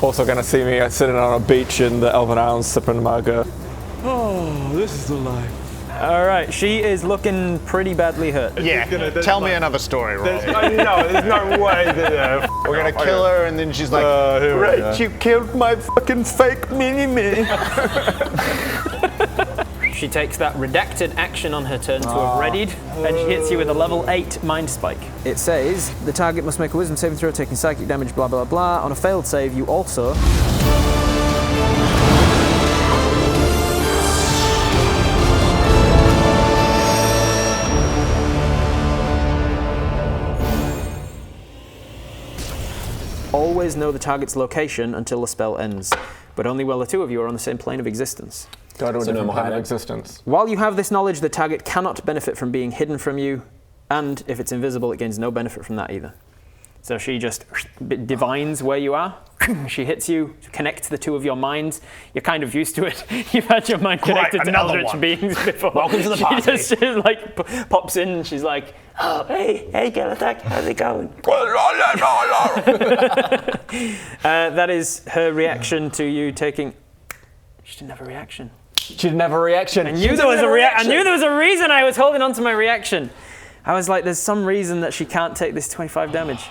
Also going to see me sitting on a beach in the Elven Islands sipping marga. Oh, this is the life. All right, she is looking pretty badly hurt. Yeah, tell me another story, Rob. No, there's no way that... We're gonna kill her, and then she's like, Right, you killed my fucking fake mini-me. She takes that redacted action on her turn to have readied, and she hits you with a level 8 Mind Spike. It says, the target must make a wisdom saving throw, taking psychic damage, blah, blah, blah. On a failed save, you also... always know the target's location until the spell ends, but only while the two of you are on the same plane of existence. Go to a different plane of existence. While you have this knowledge, the target cannot benefit from being hidden from you, and if it's invisible, it gains no benefit from that either. So she just divines where you are. She hits you, connects the two of your minds. You're kind of used to it. You've had your mind connected to eldritch beings before. Welcome to the party. She just like pops in and she's like, oh, hey, counterattack, how's it going? That is her reaction to you taking... She didn't have a reaction. She didn't have a reaction. I knew there was a reaction. I knew there was a reason I was holding on to my reaction. I was like, there's some reason that she can't take this 25 damage.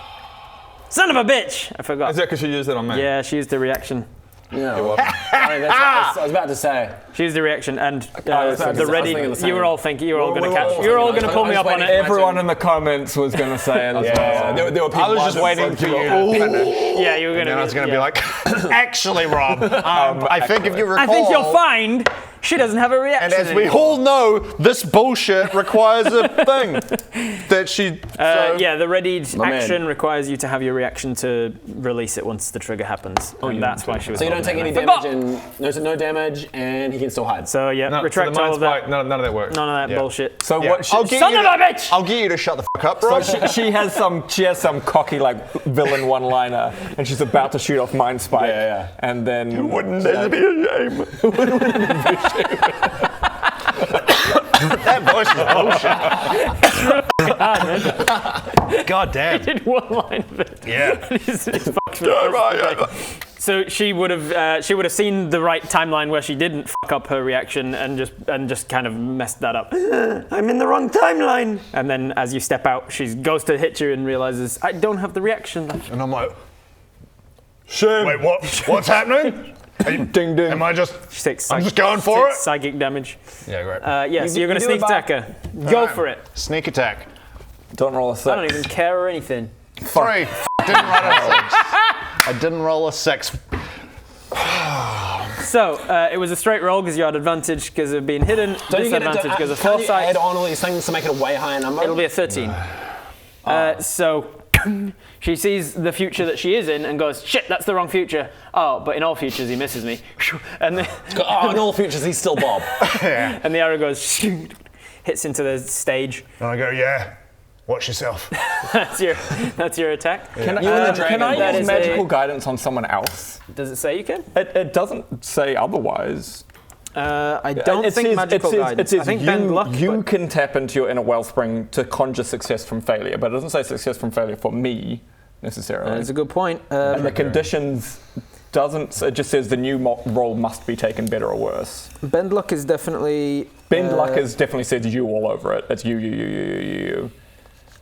Son of a bitch! I forgot. Is that because she used it on me? Yeah, she used the reaction. Yeah. I mean, that's what I was about to say. She used the reaction, and the ready. You were all thinking you were all going to catch. You were all going to pull me up on it. Everyone in the comments was going to say it as well. There were people I was just waiting for you to finish. Yeah, you were going to. And I was going to be like, actually, Rob, I think if you recall... I think you'll find she doesn't have a reaction. And as we all know, this bullshit requires a thing that she... Yeah, the readied action requires you to have your reaction to release it once the trigger happens. And that's why she was... So you don't take any damage, and there's no damage, and he can still hide. So yeah, retract all of that. None of that works. None of that bullshit. So what? Son of a bitch! I'll get you to shut the fuck up, bro. So she has some cocky like villain one-liner, and she's about to shoot off Mind Spike. Yeah. And then Wouldn't that be a shame? That voice is bullshit. God damn. He did one line of it. Yeah. It's fucked me. So she would have seen the right timeline where she didn't fuck up her reaction and just kind of messed that up. I'm in the wrong timeline. And then as you step out, she goes to hit you and realizes I don't have the reaction left. And I'm like, shame. Wait, what? What's happening? ding ding. Am I just? I'm just going she for takes it. Psychic damage. Yeah, great. Yeah, so you're going to sneak attack her. Go for it. Sneak attack. Don't roll a 6. I don't even care or anything. 3. I didn't roll a 6. So it was a straight roll because you had advantage because of being hidden. Disadvantage because of Can you foresight. add on all these things to make it a way higher number? It'll be a 13. So she sees the future that she is in and goes, shit, that's the wrong future. Oh, but in all futures he misses me. And in all futures he's still Bob. Yeah. And the arrow goes, hits into the stage. And I go, yeah. Watch yourself. That's your attack. Can That I use is magical guidance on someone else? Does it say you can? It doesn't say otherwise. I don't think magical guidance. It says I think bend luck. you can tap into your inner wellspring to conjure success from failure, but it doesn't say success from failure for me necessarily. That's a good point. And the conditions doesn't. It just says the new roll must be taken better or worse. Bend luck is definitely. Bend luck is definitely says you all over it. It's you.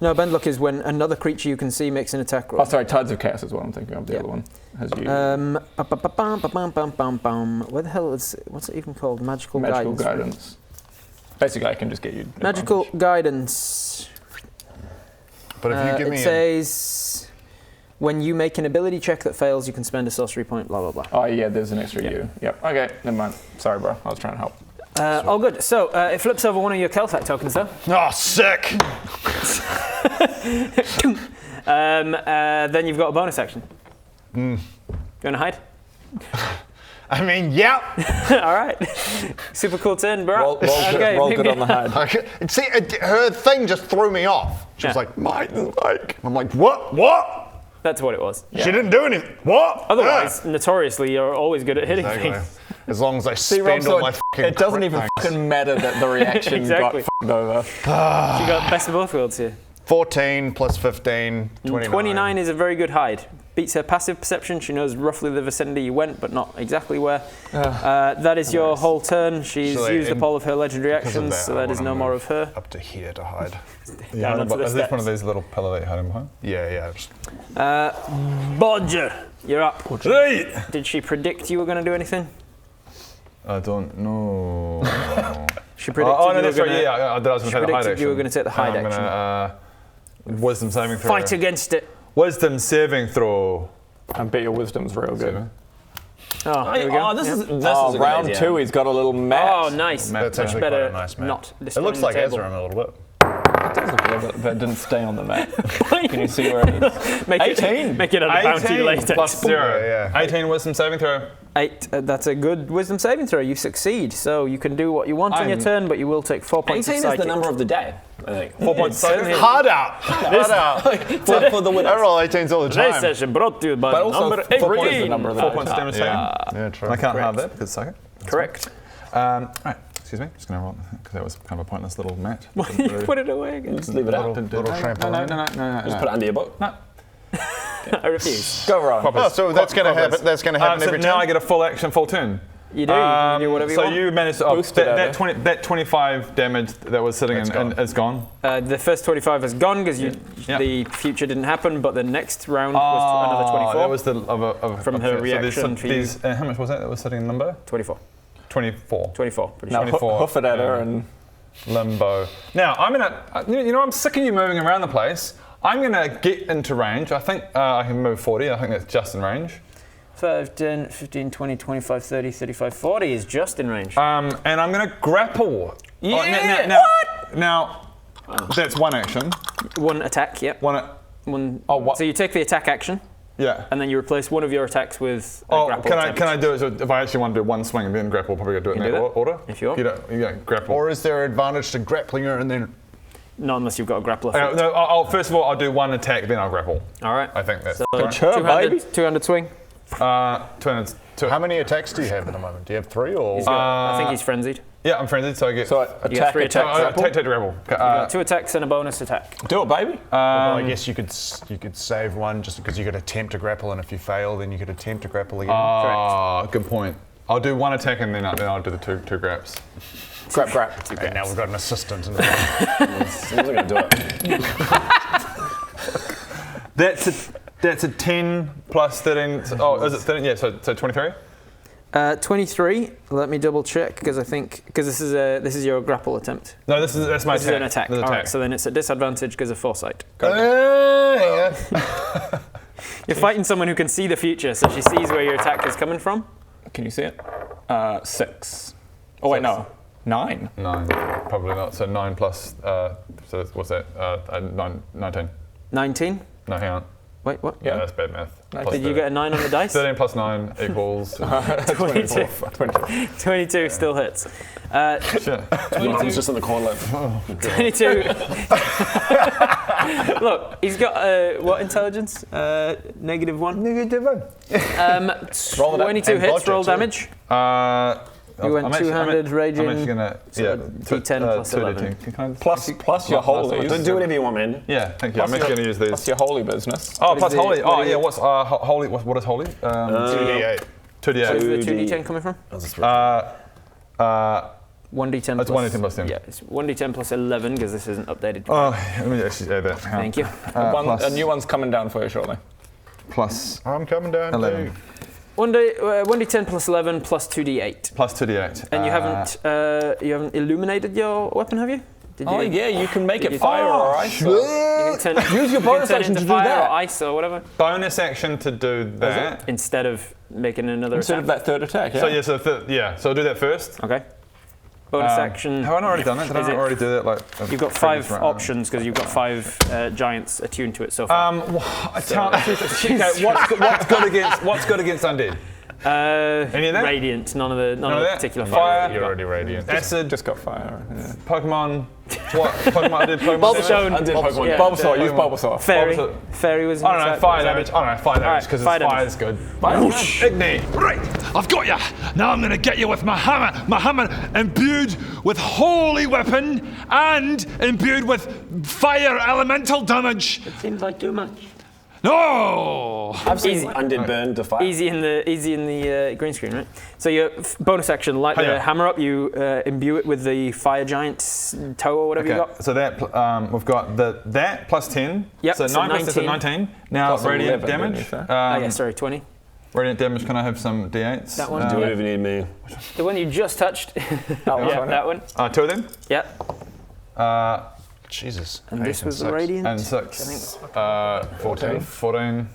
No, bend luck is when another creature you can see makes an attack roll. Oh, sorry, Tides of Chaos is what I'm thinking of. The other one has you. Where the hell is what's it even called? Magical guidance. Basically, I can just get you. Magical guidance. But if you give me it says when you make an ability check that fails, you can spend a sorcery point. Blah blah blah. Oh yeah, there's an extra U. Yep. Okay, never mind. Sorry, bro. I was trying to help. All good. So it flips over one of your Keltac tokens, though. Oh, sick! Then you've got a bonus action. You want to hide? I mean, yeah. All right. Super cool turn, bro. Roll good on the hide. See, her thing just threw me off. She was like, I'm like, what? That's what it was. She didn't do anything. What? Otherwise, notoriously, you're always good at hitting things. As long as I spend all my fucking it doesn't even fucking matter that the reaction got fucked over. You got best of both worlds here. 14 plus 15, 29. 29 is a very good hide. Beats her passive perception. She knows roughly the vicinity you went, but not exactly where. That is your whole turn. She's used up all of her legendary actions, so that is no more of her. Up to here to hide. Yeah, onto the is this one of steps. these little pillar that you're hiding behind? Yeah. Bodge, you're up. Right. Did she predict you were going to do anything? I don't know. She predicted no, you were that's going right. to Yeah, I was going to take the hide predicted action. you were going to take the hide I'm action. Gonna, wisdom saving throw. Fight against it. Wisdom saving throw. I bet your wisdom's real good. Oh, there we go. This is a Round great idea. 2, he's got a little mat. Oh, nice. That's actually Better quite a nice map. not It destroying looks the like table. Ezra a little bit. It does look a little bit, but it didn't stay on the map. Can you see where it is? Make 18. Make it a bounty 18 later. plus 0. Yeah. 18 wisdom saving throw. 8. That's a good wisdom saving throw. You succeed, so you can do what you want on your turn, but you will take 4 points 18 of is psychic. the number of the day, I think. 4 points certainly saving. Hard out. for the I winners. roll 18s all the Today's time. session brought to you by But also, number 4 points is the 18. number of the 4 day. points damage taken. Yeah, true. I can't have that because it's psychic. Correct. Right, excuse me. Just going to roll because that was kind of a pointless little mat. You put it away again. Just leave it out. Little trampoline. No. Just put it under your book. No. I refuse. Go, Ron. Oh, so that's going to happen. That's going to happen So every now time. I get a full action, full turn. You do. You can do whatever you so want. you managed to Boost it, that 25 damage that was sitting That's in gone. is gone. The first 25 has gone because Yeah. the future didn't happen, but the next round was another 24. That was the of From her so reaction for you. how much was that was sitting in limbo? 24. 24. 24. Pretty Now sure. 24. hoof it at her and... Limbo. Now I'm gonna. I'm sick of you moving around the place. I'm gonna get into range. I think I can move 40. I think that's just in range. 5, 10, 15, 20, 25, 30, 35, 40 is just in range. And I'm gonna grapple. Yeah, Now, that's one action. One attack, yep. One. Oh, what? So you take the attack action, Yeah. and then you replace one of your attacks with a Oh, grapple can attempt. I do it? So if I actually want to do one swing and then grapple, probably do it in do that that, order. if you want. You don't grapple. Or is there advantage to grappling her and then? Not unless you've got a grapple effect. No, first of all, I'll do one attack, then I'll grapple. All right. I think that's So correct. Sure, baby. 200 swing. 200. How many attacks do you have at the moment? Do you have 3 or? I think he's frenzied. Yeah, I'm frenzied, so I get. So You get attack, 3 attack, attacks. grapple. take to grapple. You got 2 attacks and a bonus attack. Do it, baby. Well, I guess you could save one just because you could attempt to grapple, and if you fail, then you could attempt to grapple again. Good point. I'll do one attack and then I'll do the two graps. Grab. And now we've got an assistant. Someone's going to do it. That's a 10 plus 13. Oh, is it 13? Yeah, so 23. 23. Let me double check because I think this is your grapple attempt. No, that's my This attack. is an attack. This is All attack. right, so then it's a disadvantage because of foresight. Yeah. You're fighting someone who can see the future, so she sees where your attack is coming from. Can you see it? 6. Oh, wait, no. 9. 9, probably not. So 9 plus. So what's that? 19. 19. No, hang on. Wait, what? Yeah, that's bad math. Plus Did you get a 9 on the dice? 13 plus 9 equals. 22. 22 still hits. Shit. Mom's just in the corner like, 22. Look, he's got what intelligence? -1. Roll it up 22 and hits. Bodge Roll it too. damage. You went two-handed raging, I'm actually gonna. so D10 plus 11. Plus your holies. don't do whatever you want, man. Yeah, thank you. Plus I'm actually going to use Plus these. your holy business. Oh, plus is the- holy. what Oh, is yeah. it? What's holy? What is holy? 2d8. 2d8. Where's the 2d10 coming from? 1d10 It's 1d10 plus 10. Yeah, it's 1d10 plus 11 because this isn't updated. Oh, let me actually add that. Hang on. Thank you. A new one's coming down for you shortly. Plus I'm coming down 11. too. 1d10 plus 11 plus 2d8. Plus 2d8. And you haven't illuminated your weapon, have you? Did Oh, you? yeah, you can make Did it you- fire or ice. You can turn, Use your you can bonus turn it action into to do fire that. or ice or whatever Bonus action to do that. instead of making another Instead attack. of that third attack, yeah. So so I'll do that first. Okay. Bonus action. Have I not already done that? Did Is I it- not already do that? Like You've got 5 previous round? options because you've got 5 giants attuned to it so far. Okay, what's good against undead? Any of that? Radiant, none of the that? particular Fire. You're already radiant. Acid. Just got fire. Yeah. Pokemon. What? Pokemon? I did Pokemon damage? Shown. I did Pokemon. Yeah. Bulbasaur, use Bulbasaur. Fairy. Bulbasaur. Fairy was. I don't know, fire damage. I don't know, fire damage, because fire damage. fire's good. Ignite. Right, I've got ya. Now I'm gonna get you with my hammer. My hammer imbued with holy weapon and imbued with fire elemental damage. It seems like too much. No! I've seen Easy. Undead Burn to fire. Easy in the green screen, right? So your bonus action, light the yeah. hammer up. You imbue it with the fire giant's toe or whatever you got. So that we've got that plus 10. Yep, So so 9 plus 10, 19. Now Plus radiant 11, didn't you damage. say? Yeah, sorry, 20. Radiant damage. Can I have some d8s? That one. Do whatever you need me. The one you just touched. one, that one. 2 of them. Yep. Jesus. And this was the 6. radiant. And 6. 14. 14.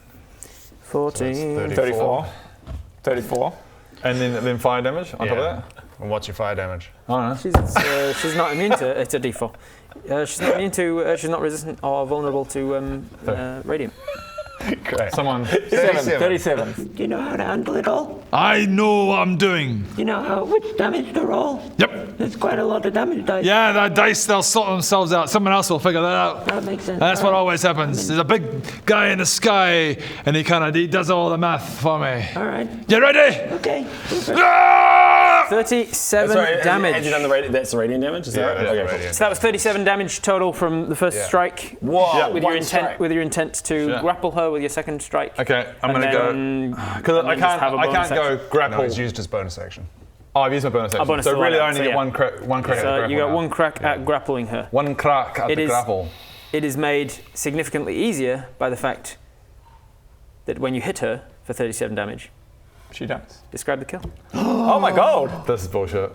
14. 34. 34. And then fire damage on top of that. And what's your fire damage? I don't know. She's not immune to it's a default. She's not immune to. She's not resistant or vulnerable to radiant. Great. Someone. 37. Do you know how to handle it all? I know what I'm doing. Do you know which damage to roll? Yep. There's quite a lot of damage dice. Yeah, the dice, they'll sort themselves out. Someone else will figure that out. That makes sense. That's what Alright. always happens. There's a big guy in the sky, and he does all the math for me. All right. You ready? Okay. Super. Ah! 37 Sorry, damage. Had you done the radiant? That's the radiant damage? Is that right? that's Okay, cool. radiant. So that was 37 damage total from the first strike. Whoa, With your one intent, strike. with your intent to Yeah. grapple her with your second strike. Okay, I'm And gonna go. then- Because I then just have a can't bonus go action. grapple. No, it's used as bonus action. Oh, I've used my bonus action. bonus so to really, light I up, only so get yeah. one crack at So grapple you got now. one crack at grappling her. One crack at It the is- grapple. It is made significantly easier by the fact that when you hit her for 37 damage, She dies. describe the kill. Oh my god! This is bullshit.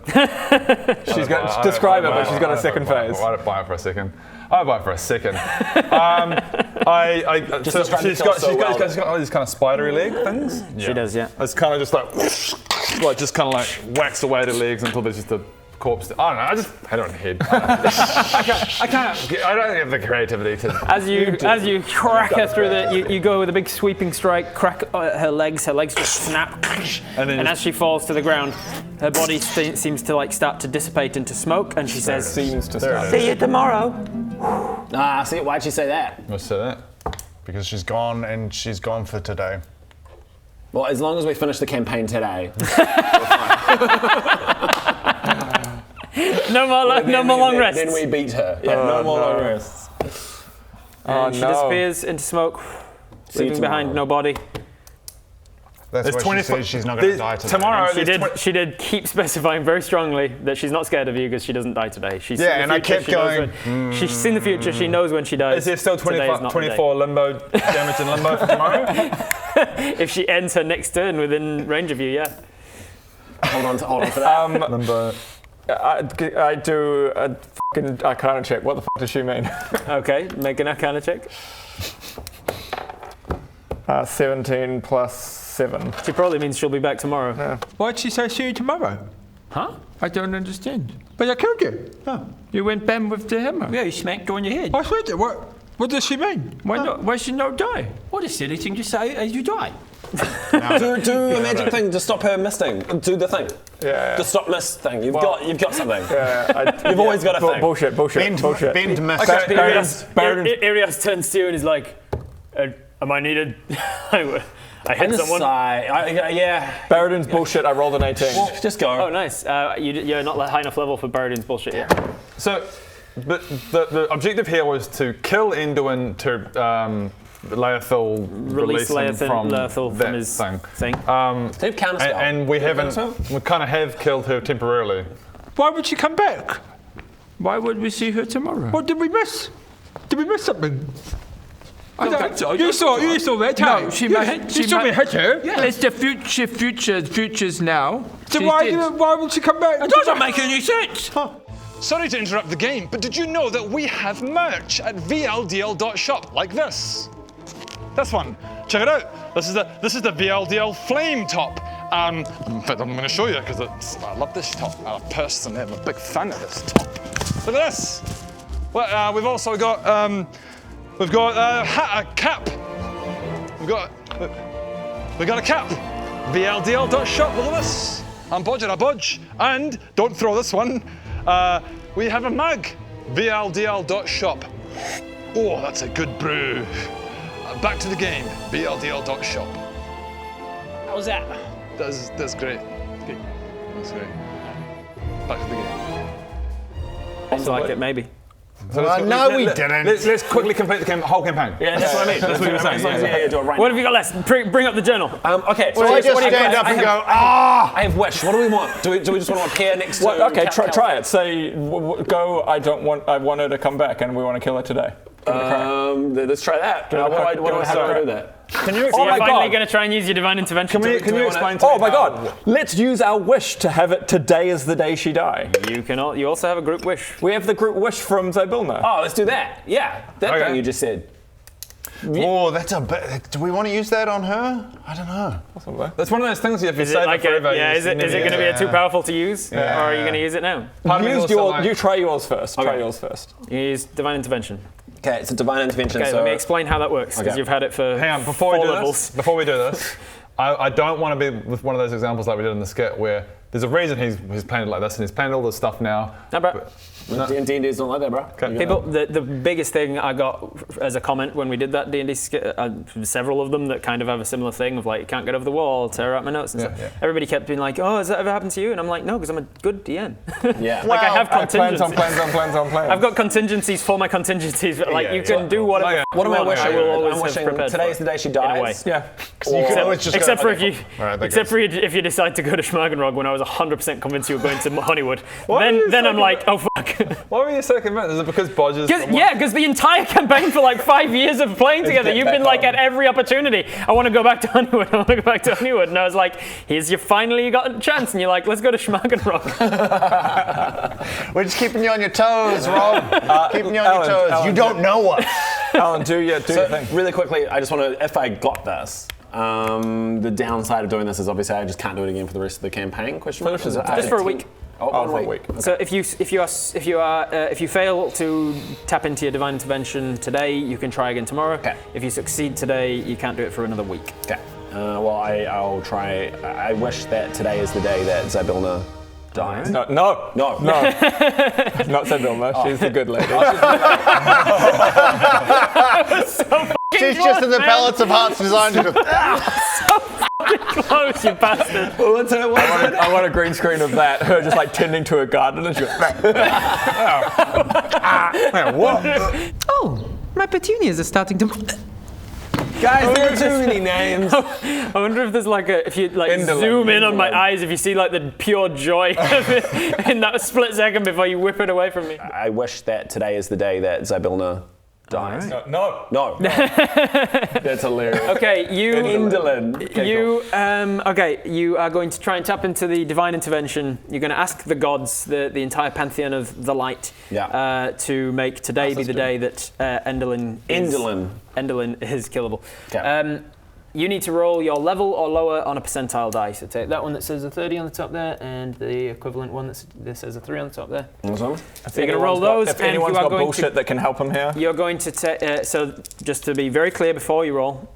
She's got describe it, but she's got a second phase. I don't buy it for a second. I buy it for a second. So describe the she's kill got so well. all these kind of spidery leg things. She does, yeah. It's kind of just like just kind of like whacks away the legs until there's just a corpse. I don't know. I just hit it on the head. I don't have the creativity to. As you crack her through you go with a big sweeping strike, crack her legs just snap, And then and as she falls to the ground, her body seems to like start to dissipate into smoke, and she says, Seems to start. See you tomorrow. Ah, see, why'd she say that? What's that? Because she's gone and she's gone for today. Well, as long as we finish the campaign today. "No more long rests." Then we beat her. Yeah, no more long rests. Oh She no. disappears into smoke, See you leaving behind tomorrow. no body. That's It's why 20 she says she's not going to die today. Tomorrow, She did keep specifying very strongly that she's not scared of you because she doesn't die today. She's Yeah, seen the and I future, kept she knows going, when- She's seen the future. She knows when she dies. Is there still Today is not the day. 24 limbo damage in limbo for tomorrow? If she ends her next turn within range of you, yeah. Hold on to that. Limbo. I do a fucking Arcana check. What the fuck does she mean? Okay, make an Arcana check. 17 plus 7. She probably means she'll be back tomorrow. Why'd she say see you tomorrow? Huh? I don't understand. But I killed you. Oh. You went bam with the hammer. Yeah, you smacked her on your head. I swear to what does she mean? Why not? Why should she not die? What a silly thing to say as you die. Do a magic thing to stop her misting. Do the thing. Yeah. The stop miss thing. You've got something. Yeah, You've always got a thing. Bullshit. Bend miss. Arias turns to you and is like, am I needed? I hit someone. Yeah. Baradin's bullshit. I rolled an 18. Just go. Oh, nice. You're not high enough level for Baradin's bullshit yet. So, but the objective here was to kill Endelin to Leothil, Release him Leothil from from that his thing. thing. They have counter spell. And we Do you have haven't. counter spell? We kind of have killed her temporarily. Why would she come back? Why would we see her tomorrow? What did we miss? Did we miss something? I don't think so. You saw that, No, she might. You saw me hit her. Yeah. It's the futures now. So She's why dead. would she come back? It doesn't make any sense. Sorry to interrupt the game, but did you know that we have merch at vldl.shop like this? This one. Check it out. This is the VLDL flame top. In fact, I'm going to show you because I love this top. I personally am a big fan of this top. Look at this. Well, we've also got a cap. We got a cap. VLDL.shop. Look at this. I'm Bodge and a Bodge. And don't throw this one. We have a mug. VLDL.shop. Oh, that's a good brew. Back to the game. VLDL.shop. How was that? That's great. Good. That's great. Back to the game. Seems like it, maybe. No, we didn't. Let's quickly complete the whole campaign. Yeah, that's what I mean. That's what you were saying. Yeah. do it right What have you got left? Bring up the journal. Okay, So I just stand up and go, ah! I have wish. What do we want? Do we just want to appear next to? Okay, try it. Say, go. I want her to come back, and we want to kill her today. Let's try that. How do I do that? Can you So explain? you're finally going to try and use your divine intervention. Can you explain to me? Oh my God! Let's use our wish to have it. Today is the day she died. You also have a group wish. We have the group wish from Zybilna. Oh, let's do that. Yeah, that Okay. thing you just said. Oh, that's a bit. Do we want to use that on her? I don't know. That's one of those things you have to Is save it like forever. is it going to be too powerful to use, or are you going to use it now? Part of me is also like- You try yours first. Try yours first. You use divine intervention. Okay, it's a divine intervention. Okay, so let me explain how that works because Okay. you've had it for Hang on, before we 4 do levels. this, I don't want to be with one of those examples like we did in the skit where there's a reason he's planned it like this and he's planned all this stuff now. No, bro. D&D is not like that, bro. Okay. People, the biggest thing I got as a comment when we did that D&D skit, several of them that kind of have a similar thing of like, you can't get over the wall, tear out my notes and stuff. yeah. Everybody kept being like, oh, has that ever happened to you? And I'm like, no, because I'm a good DM. Yeah. Like I have Plans contingencies. on plans. I've got contingencies for my contingencies. But like Yeah, you can yeah. do whatever. Okay. What am I you want. wishing? I will always I'm have wishing prepared today's for the day she it, in a way. dies. Yeah. Except for if you, Alright, that except for if you decide to go to Schmagenrog when I was 100% convinced you were going to Honeywood, then I'm like, oh fuck. Why were you so convinced? Is it because Bodge is... Because the entire campaign for like 5 years of playing together, you've been like at every opportunity, I want to go back to Honeywood, and I was like, you finally got a chance, and you're like, let's go to Schmagenrog. We're just keeping you on your toes, Rob. Keeping you on your toes. Alan, you don't know us. Alan, do your thing. Really quickly, I just want to, if I got this, the downside of doing this is obviously I just can't do it again for the rest of the campaign. Question mark? Just for a week. Oh, for a week. So if you fail to tap into your divine intervention today, you can try again tomorrow. Okay. If you succeed today, you can't do it for another week. Okay. Well, I'll try. I wish that today is the day that Zybilna dies. No. No. Not Zybilna. She's the good lady. She's just in the pallets of hearts designed to Close, you bastard. I want a green screen of that. Her just like tending to a garden and she goes, Oh, my petunias are starting to. Guys, there are too many names. I wonder if there's like if you like Endelin. zoom in on my eyes, if you see like the pure joy of it in that split second before you whip it away from me. I wish that today is the day that Zybilna dies. no. No. That's hilarious. Okay, Endelin. you are going to try and tap into the divine intervention. You're going to ask the gods, the entire pantheon of the light, to make today be the day that Endelin is killable. Okay. You need to roll your level or lower on a percentile die. So take that one that says a 30 on the top there, and the equivalent one that says a 3 on the top there. So you're going to roll those, If and anyone's you are got going bullshit that can help him here. You're going to take. So just to be very clear before you roll,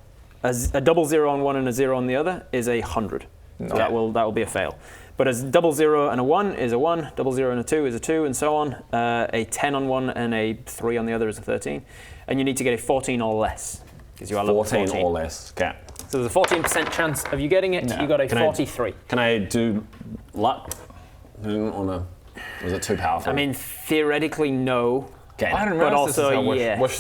a double 0 on one and a 0 on the other is 100. So that will be a fail. But a double 0 and a 1 is a 1, double 0 and a 2 is a 2, and so on. A 10 on one and a 3 on the other is a 13. And you need to get a 14 or less, because you are level 14 or less. Okay. So there's a 14% chance of you getting it. You got a 43. Can I do luck? Was it too powerful? I mean, theoretically, no. Okay. I don't But realize this is also, how yeah. Wish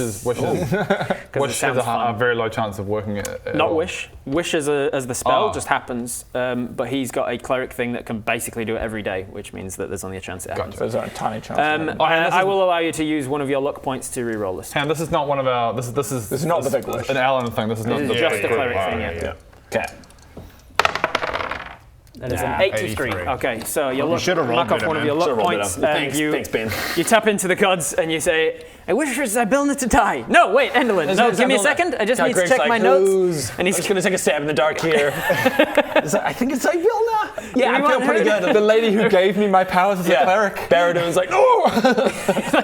has a very low chance of working at Not all. Wish. Wish as the spell Oh. just happens, but he's got a cleric thing that can basically do it every day, which means that there's only a chance it happens. There's a tiny chance. I will allow you to use one of your luck points to re-roll this. And this is not one of our. This is not the big wish. An Alan thing. This is not This the is just big the group. cleric thing, yeah. Okay. That is an 83. Okay, so you should have rolled knock off better, one of man. your luck Should've rolled points, better. and Thanks, Ben. you tap into the gods and you say, I wish for Zybilna to die. No, wait, Endelin. No, give me a second. I just need to check my notes. And I'm just going to take a stab in the dark here. I think it's Zybilna. Yeah, I feel pretty good. The lady who gave me my powers as a cleric. Baradun's like, no!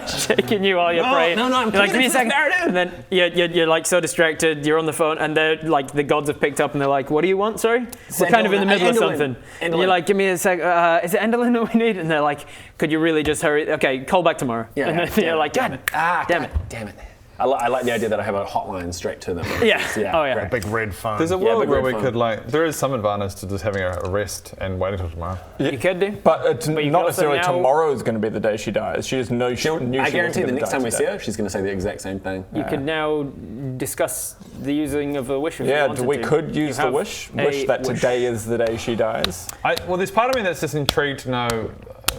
Shaking you while you're praying. no, I'm You're like, give me a pleading second. for Baradun. And then you're like so distracted, you're on the phone, and they're like, the gods have picked up and they're like, what do you want, sorry? We're kind of in the middle of something. And you're like, give me a sec, is it Endelin that we need? And they're like, could you really just hurry? Okay, call back tomorrow. Yeah, and then you're like, God damn it. Damn it. I like the idea that I have a hotline straight to them. Yeah. Oh, yeah. A big red phone. There's a world big where red we phone. could like. There is some advantage to just having a rest and waiting till tomorrow. You could do. But it's you not also necessarily now- tomorrow is going to be the day she dies. She just knows she knew I she guarantee wasn't the gonna next die time we see today. her, she's going to say the exact same thing. You could now discuss the using of a wish if you Yeah, wanted we to. could use You the have wish a that wish. today is the day she dies. Well, there's part of me that's just intrigued to know.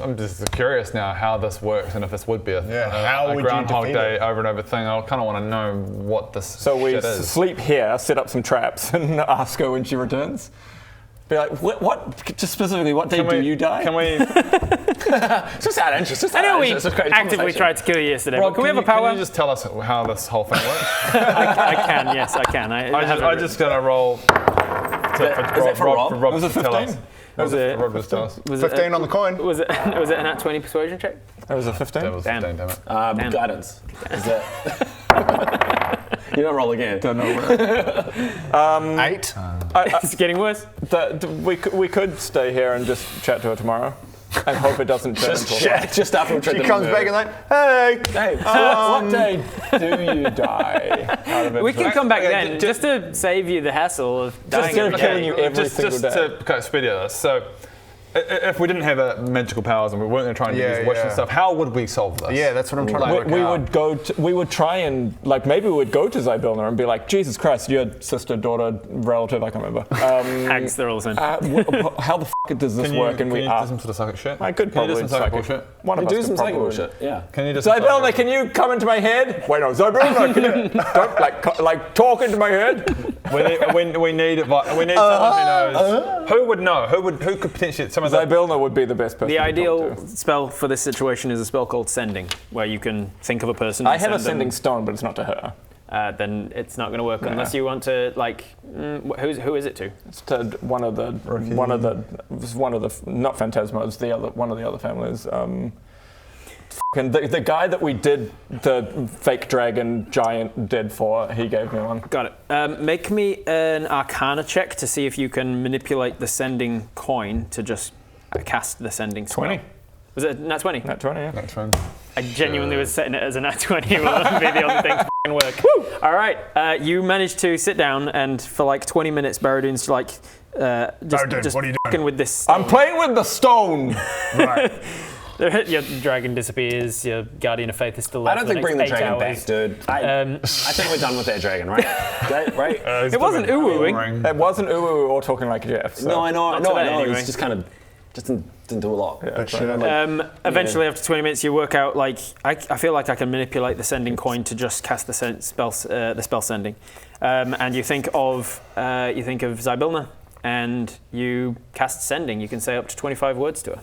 I'm just curious now how this works and if this would be a how would you Groundhog defeat Day it? over and over thing. I kind of want to know what this So we shit is. sleep here, set up some traps, and ask her when she returns. Be like, what just specifically, what day do you die? Can we? It's just out of interest. I know we actively tried to kill you yesterday, but can we have a power? Can you just tell us how this whole thing works? I can, yes, I can. I just gotta roll. for Rob? For Rob Was it to tell 15? us. Was it? Rob just tell us. Was it 15 on the coin. Was it an at 20 persuasion check? That was a 15. That was Damn. 15, damn it. Damn. Guidance. Is that? You don't roll again. Don't know where. 8. It's getting worse. We could stay here and just chat to her tomorrow. And hope it doesn't turn into a Just after we tried She to comes move. back and like, hey. Hey, so what day do you die? Out of We can interest? come back Okay, then, just to save you the hassle of dying Instead of every killing day. you every just single day. to speed this. So, if we didn't have magical powers and we weren't going to try and use wish and stuff, how would we solve this? Yeah, that's what I'm trying to work we out. we would try and maybe we would go to Zybilna and be like, Jesus Christ, your sister, daughter, relative, I can't remember. Hags, they're all the same. How the f does this work? And can we you do ask. some sort of psychic shit? I could Can you probably do some psychic psychic- bullshit? One of us Do could some psychic probably. bullshit. Yeah. Can you do Zybilna, can you come into my head? Wait, no, Zybilna, can you don't talk into my head? We need advice. We need someone who knows. Who would know? Who could potentially some of the Zybilna would be the best person. The to talk ideal to. spell for this situation is a spell called Sending, where you can think of a person. I and have a send them. sending stone, but it's not to her. Then it's not going to work unless you want to who is it to? It's to one of the not Phantasma, it's one of the other families. And the guy that we did the fake dragon giant did for, he gave me one. Got it. Make me an Arcana check to see if you can manipulate the sending coin to just cast the sending spell. 20. Was it nat 20? Nat 20, yeah. That's fine. I genuinely was setting it as a nat 20. Well, that would be the only thing to f***ing work. Woo! All right. You managed to sit down, and for like 20 minutes, Baradun's like Baradun, just what are you doing? fucking with this. I'm playing with the stone! Right. Your dragon disappears. Your guardian of faith is still there. I don't for think bring the next 8 dragon hours. back, dude. I think we're done with that dragon, right? Right? It wasn't ooh-ooing. It wasn't ooh or talking like Jeff. So. No, I know. Not today, It anyway. was just kind of didn't do a lot. Yeah, But shit, I'm like, Eventually, after 20 minutes, you work out like I feel like I can manipulate the sending coin to just cast the spell sending, and you think of Zybilna, and you cast sending. You can say up to 25 words to her.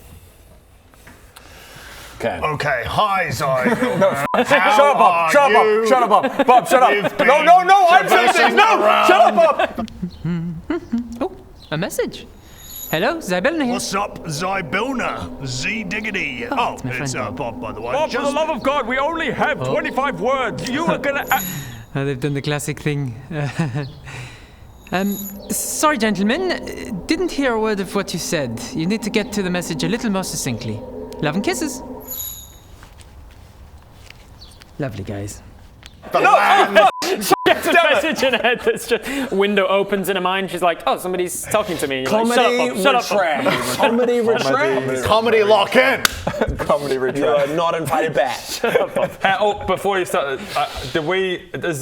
Okay. okay, hi, Zybilna. Shut up, Bob! Shut up, Bob! Bob, shut up! You've been No, I'm saying things! No! around. Shut up, Bob! Oh, a message. Hello, Zybilna here. What's up, Zybilna? Z-diggity. Oh, it's my friend Bob. Bob, by the way. Oh, for the love of God, we only have 25 words. You are gonna. They've done the classic thing. Sorry, gentlemen. Didn't hear a word of what you said. You need to get to the message a little more succinctly. Love and kisses. Lovely, guys. The land. Gets a message in her head that's just window opens in her mind. She's like, "Oh, somebody's talking to me." You're like, shut up, Bob. retract. Comedy retract. Comedy lock in. Comedy You retract. are not invited back. Before you start, does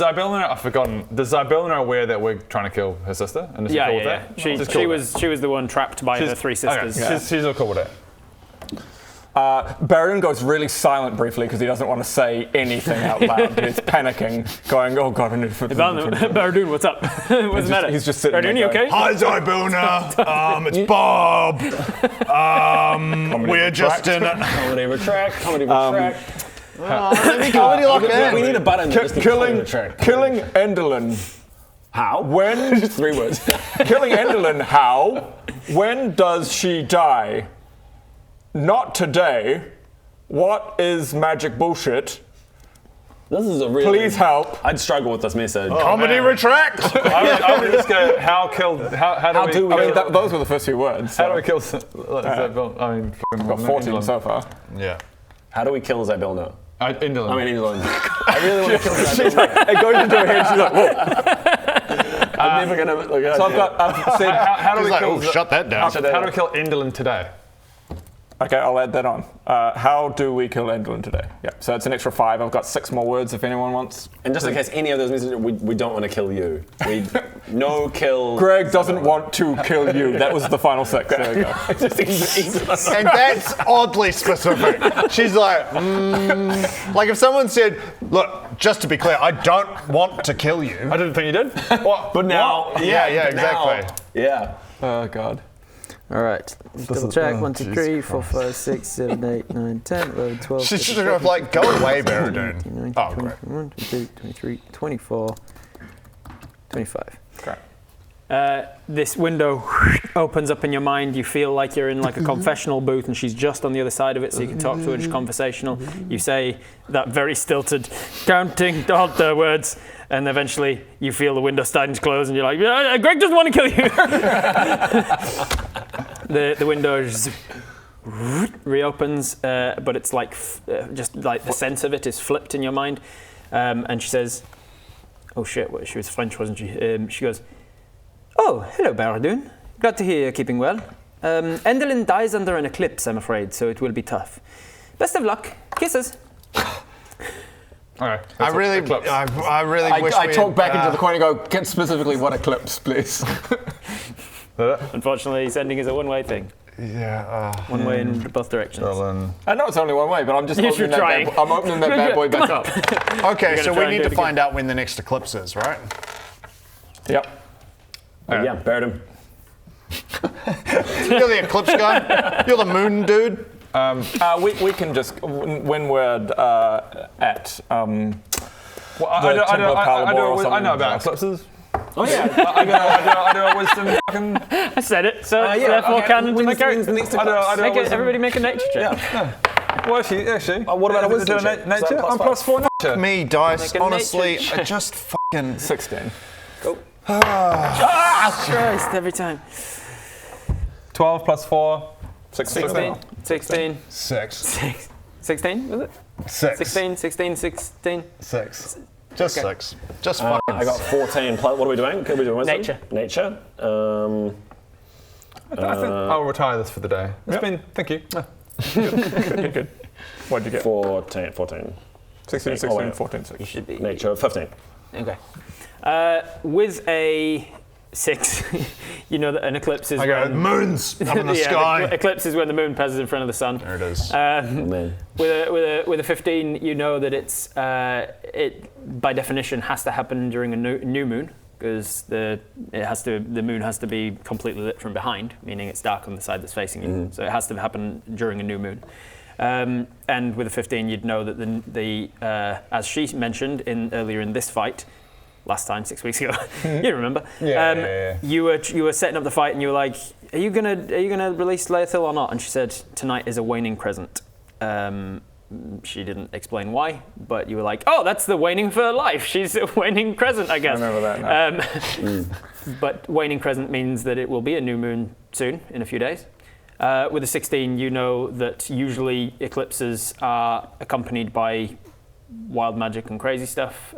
Zybilna, I've forgotten, does Zybilna aware that we're trying to kill her sister? And is she cool with that? She's cool with that. She was the one trapped by her 3 sisters. Okay. She's all cool with that. Baradun goes really silent briefly because he doesn't want to say anything out loud. He's panicking, going, "Oh God, I need to." Baradun, what's up? What's the matter? He's just sitting Baradun, there you okay? Hi, Zybilna. It's Bob. We're just in a... Comedy retract. Comedy retract. Comedy lock in. We need a button. that just says comedy Killing retract. Endelin How? When? 3 words. Killing Endelin, how? When does she die? Not today. What is magic bullshit? This is a really... Please help. I'd struggle with this message. Comedy retract. I would just go, how kill... How do we... I mean, those were the first few words. How do we So. kill... I mean... I've got 14 so far. Yeah. How do we kill Zybilna? Endelin. I mean, Endelin. I really want to kill Zybilna. She's like, it goes into her head. She's like, whoa. I'm never going to... So I've said, How do we He's like, kill... oh, shut that down. How do we kill Endelin today? okay, I'll add that on. How do we kill Endelin today? Yeah, so it's an extra 5. I've got 6 more words if anyone wants. And just in case any of those messages, we don't want to kill you. No kill... Greg doesn't want to kill you. That was the final 6. There we go. And that's oddly specific. She's like, like if someone said, look, just to be clear, I don't want to kill you. I didn't think you did. What? But now... Yeah, but now- exactly. Yeah. Oh, God. All right. Double check. 1, 2, 3, 4, 5, 6, 7, 8, 9, 10, 11, 12. She's just gonna like, go away, Baradun. 19, Oh, 20, great. 21, 22, 23, 24, 25. Great. This window opens up in your mind. You feel like you're in like a confessional booth and she's just on the other side of it, so you can talk to her, just conversational. You say that very stilted, counting all the words, and eventually you feel the window starting to close and you're like, yeah, Greg doesn't want to kill you. The window just reopens, but it's like just like the sense of it is flipped in your mind. And she says, oh shit, well, she was French, wasn't she? She goes, oh, hello, Baradun. Glad to hear you're keeping well. Endelin dies under an eclipse, I'm afraid, so it will be tough. Best of luck. Kisses. Okay. I really wish I we talk had, back into the coin and go, get specifically what eclipse, please. Unfortunately, sending is a one-way thing. Yeah. One way in both directions. I know it's only one way, but I'm just opening that trying. I'm opening that bad boy back up. Okay, so try we and need do to it find out when the next eclipse is, right? Yep. Yeah, buried him. You're the eclipse guy. You're the moon dude. We can just, when we're at I know about eclipses. Oh, yeah. I do a wisdom fucking... I said it, so therefore canon to my character. Everybody make a nature check. Yeah. Well, actually. What about a wisdom Is it check? nature? Is that I'm +4 nature. Me, dice, Make a honestly, nature I just fucking... 16. Christ, every time. 12 +4. 16. 16. 6. 16, was it? 6. 16, 16, 16. 6. Just 6. Just fucking I got 14 plus. What are we doing? Could we do wisdom? Nature. Nature. I think I'll retire this for the day. It's been... Thank you. Good. What'd you get? 14. 16, 16, 14, 6. Should be. Nature, 15. Okay. With a 6, you know that an eclipse is I go, when... moons up in the sky. The eclipse is when the moon passes in front of the sun. There it is. Man. With a 15, you know that it's it by definition has to happen during a new moon, because the moon has to be completely lit from behind, meaning it's dark on the side that's facing you. So it has to happen during a new moon. And with a 15, you'd know that the as she mentioned earlier in this fight, last time 6 weeks ago, you remember? Yeah. You were setting up the fight, and you were like, "Are you gonna release Laethil or not?" And she said, "Tonight is a waning crescent." She didn't explain why, but you were like, "Oh, that's the waning for life. She's a waning crescent, I guess." I remember that now. But waning crescent means that it will be a new moon soon, in a few days. With a 16, you know that usually eclipses are accompanied by wild magic and crazy stuff,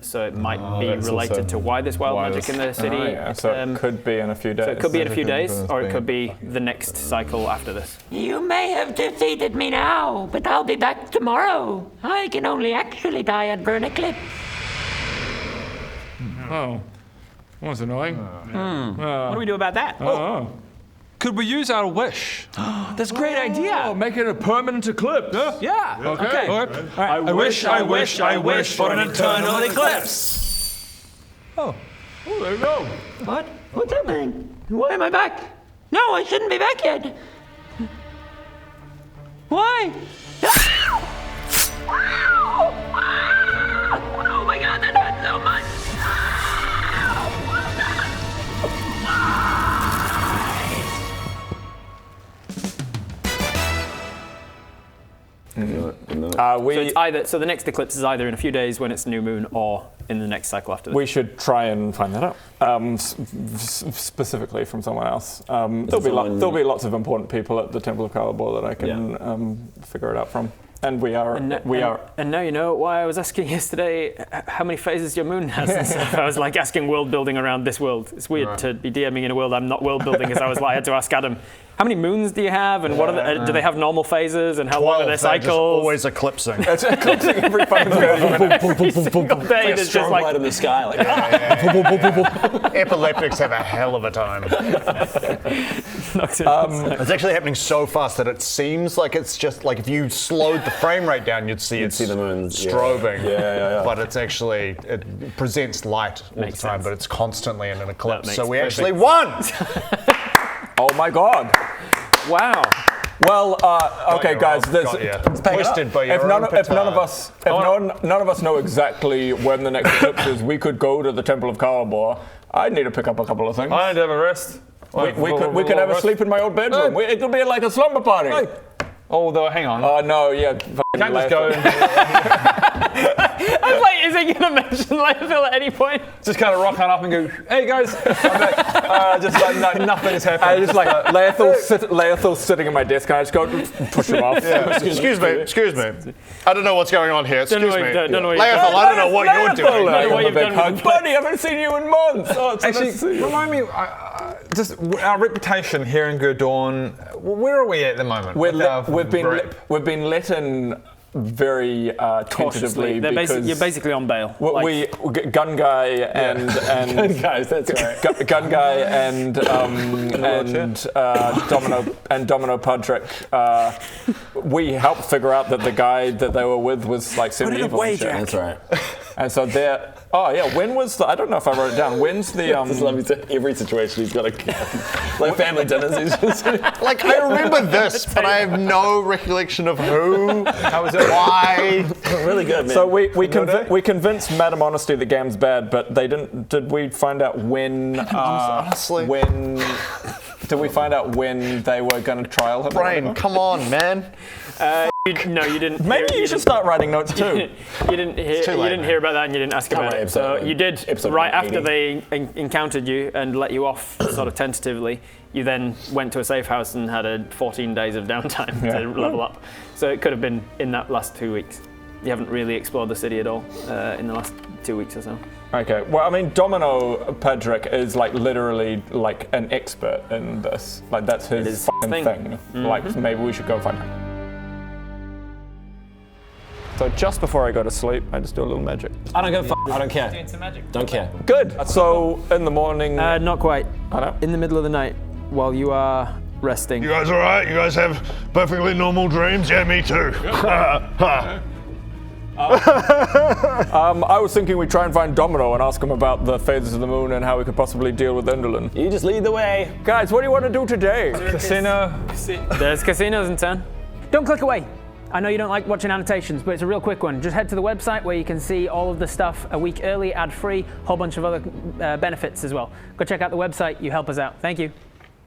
so it might be related to why there's wild magic in the city. So it could be in a few days. So it could be in a few days, or it could be the next cycle after this. You may have defeated me now, but I'll be back tomorrow. I can only actually die under an eclipse. Oh. That's annoying. What do we do about that? Could we use our wish? That's a great idea. Oh, make it a permanent eclipse. Yeah. Okay. All right. I wish for an eternal eclipse. Oh, there you go. What? What's happening? Why am I back? No, I shouldn't be back yet. Why? Oh my god, that hurt so much. So it's either the next eclipse is either in a few days when it's new moon, or in the next cycle after this. We should try and find that out, specifically from someone else. There'll be lots of important people at the Temple of Calibor that I can figure it out from. And we are. And now you know why I was asking yesterday how many phases your moon has. And stuff. I was like asking world building around this world. It's weird to be DMing in a world I'm not world building, because I had to ask Adam, how many moons do you have, and what are do they have normal phases, and how long are their cycles? Always eclipsing. It's eclipsing every fucking every single day. It's just like light in the sky. Like, Epileptics have a hell of a time. It's actually happening so fast that it seems like it's just like if you slowed the frame rate down, you'd see the moon strobing. Yeah. But it's actually, it presents light all the time, but it's constantly in an eclipse. So we actually won! Oh my god! Wow. Well, okay, guys. If none of us know exactly when the next eclipse is, we could go to the Temple of Calibor. I need to pick up a couple of things. I need to have a rest. We could have a sleep in my old bedroom. It could be like a slumber party. Hey. Oh, though, hang on. Oh no, yeah. You can't just go. I was like, is he going to mention Leothil at any point? Just kind of rock on up and go, hey guys, I'm back. Just like nothing's happening. I just like Leothil's sitting at my desk, and I just go push him off. Yeah. Excuse me. I don't know what's going on here. Excuse me. Don't know what Leothil, I don't know what you're doing. I don't know what you've done with the Buddy, I haven't seen you in months. Actually, remind me, just our reputation here in Gurdorn, where are we at the moment? We've been let in very tentatively. You're basically on bail. Gun guy and Gun guys, that's right. Gun guy and Domino Podrick. We helped figure out that the guy that they were with was like semi-evil. That's right. And so they're. Oh yeah, when was the? I don't know if I wrote it down. When's the? Just let me say, every situation he's got like family dinners. He's just like I remember this, but I have no recollection of who. How was it? Why? Really good, man. So we convinced Madame Honesty that game's bad, but they didn't. Did we find out when? Honestly, when? Did we find out when they were going to trial him? Brain, come on, man. No, you didn't. Maybe you should start writing notes too. You didn't hear about that, and you didn't ask about it. So you did right after they encountered you and let you off, sort of tentatively. You then went to a safe house and had 14 days of downtime to level up. So it could have been in that last 2 weeks. You haven't really explored the city at all in the last 2 weeks or so. Okay. Well, I mean, Domino Podrick is like literally like an expert in this. Like that's his fucking thing. Mm-hmm. Like maybe we should go find him. So just before I go to sleep, I just do a little magic. I don't give a fuck. I don't care. Doing some magic. Don't care. Good. So in the morning. Not quite. I know. In the middle of the night, while you are resting. You guys all right? You guys have perfectly normal dreams? Yeah, me too. I was thinking we'd try and find Domino and ask him about the phases of the moon and how we could possibly deal with Endelin. You just lead the way. Guys, what do you want to do today? Casino. There's casinos in town. Don't click away. I know you don't like watching annotations, but it's a real quick one. Just head to the website where you can see all of the stuff a week early, ad-free, whole bunch of other benefits as well. Go check out the website. You help us out. Thank you.